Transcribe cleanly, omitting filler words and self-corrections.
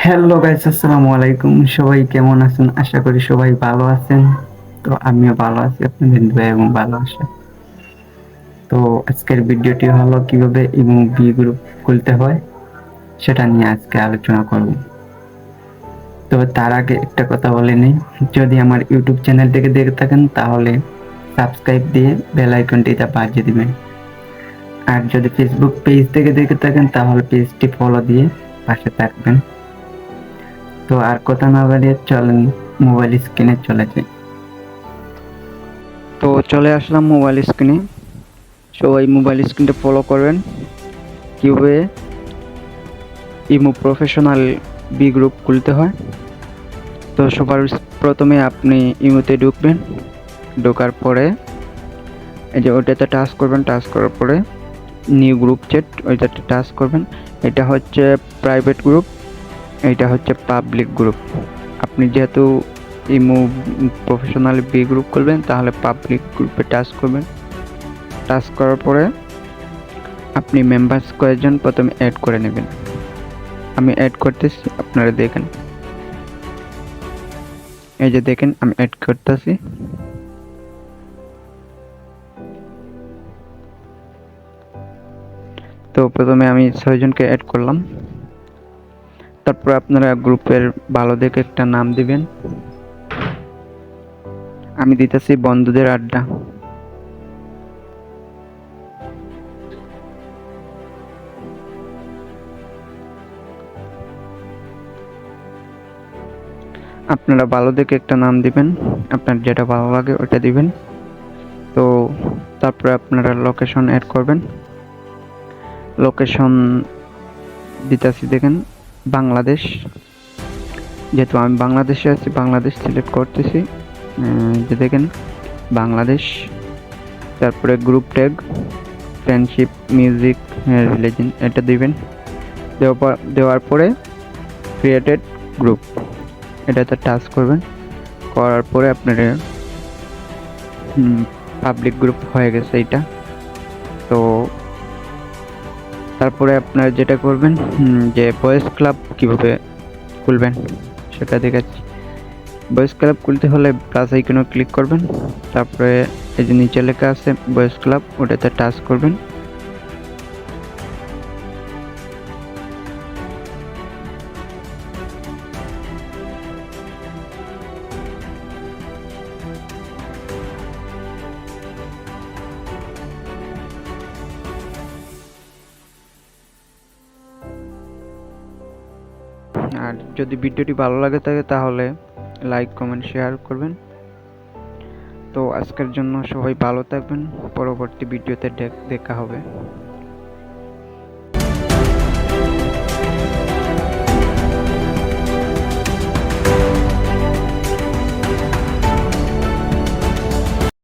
Hello guys, আসসালামু আলাইকুম। সবাই কেমন আছেন? আশা করি সবাই ভালো আছেন। তো আমিও ভালো আছি, আপনাদের দোয়া এবং ভালোবাসা। তো আজকের ভিডিওটি হলো কিভাবে ইমো বি গ্রুপ খুলতে হয় সেটা নিয়ে আজকে আলোচনা করব। তবে তার আগে একটা কথা বলে নিই, যদি আমার ইউটিউব চ্যানেল থেকে দেখে থাকেন তাহলে সাবস্ক্রাইব দিয়ে বেল আইকনটিতে বাজিয়ে দিবেন। আর যদি ফেসবুক পেজ থেকে দেখে থাকেন তাহলে পেজটি ফলো দিয়ে পাশে থাকবেন। তো আর কথা না বাড়িয়ে চলেন মোবাইল স্ক্রিনে চলে যাই। তো চলে আসলাম মোবাইল স্ক্রিনে। সবাই মোবাইল স্ক্রিনটা ফলো করবেন কিভাবে ইমো প্রফেশনাল বি গ্রুপ খুলতে হয়। তো সবার প্রথমে আপনি ইমোতে ঢুকবেন। ঢোকার পরে এই যে ওইটাতে টাচ করবেন, টাচ করার পরে নিউ গ্রুপ চ্যাট ওইটাতে টাচ করবেন। এটা হচ্ছে প্রাইভেট গ্রুপ, এটা হচ্ছে পাবলিক গ্রুপ। আপনি যেহেতু ইমো প্রফেশনাল বি গ্রুপ খুলবেন তাহলে পাবলিক গ্রুপে টাচ করবেন। টাচ করার পরে আপনি মেম্বার্স কয়েকজন প্রথমে অ্যাড করে নেবেন। আমি অ্যাড করতেছি, আপনারা দেখেন। এই যে দেখেন আমি অ্যাড করতেছি। তো প্রথমে আমি 6 জনকে অ্যাড করলাম। তারপর আপনারা গ্রুপের ভালো দেখে একটা নাম দিবেন। আমি দিতেছি বন্ধুদের আড্ডা। আপনারা ভালো দেখে একটা নাম দিবেন, আপনার যেটা ভালো লাগে ওটা দিবেন। তো তারপরে আপনারা লোকেশন অ্যাড করবেন। লোকেশন দিতেছি দেখেন বাংলাদেশ, যেহেতু আমি বাংলাদেশে আছি বাংলাদেশ সিলেক্ট করতেছি। যে দেখেন বাংলাদেশ। তারপরে group tag friendship music religion এটা দিবেন। দেওয়ার পরে ক্রিয়েটেড গ্রুপ এটাতে টাচ করবেন। করার পরে আপনার পাবলিক গ্রুপ হয়ে গেছে এটা। তো তারপরে আপনারা যেটা করবেন যে বয়েজ ক্লাব কিভাবে খুলবেন সেটা দেখাচ্ছি। বয়েজ ক্লাব খুলতে হলে প্লাস আইকনে ক্লিক করবেন। তারপরে এই যে নিচে লেখা আছে বয়েজ ক্লাব ওটাতে টাচ করবেন। আর যদি ভিডিওটি ভালো লাগে থাকে তাহলে লাইক কমেন্ট শেয়ার করবেন। তো আজকের জন্য সবাই ভালো থাকবেন, পরবর্তী ভিডিওতে দেখা হবে।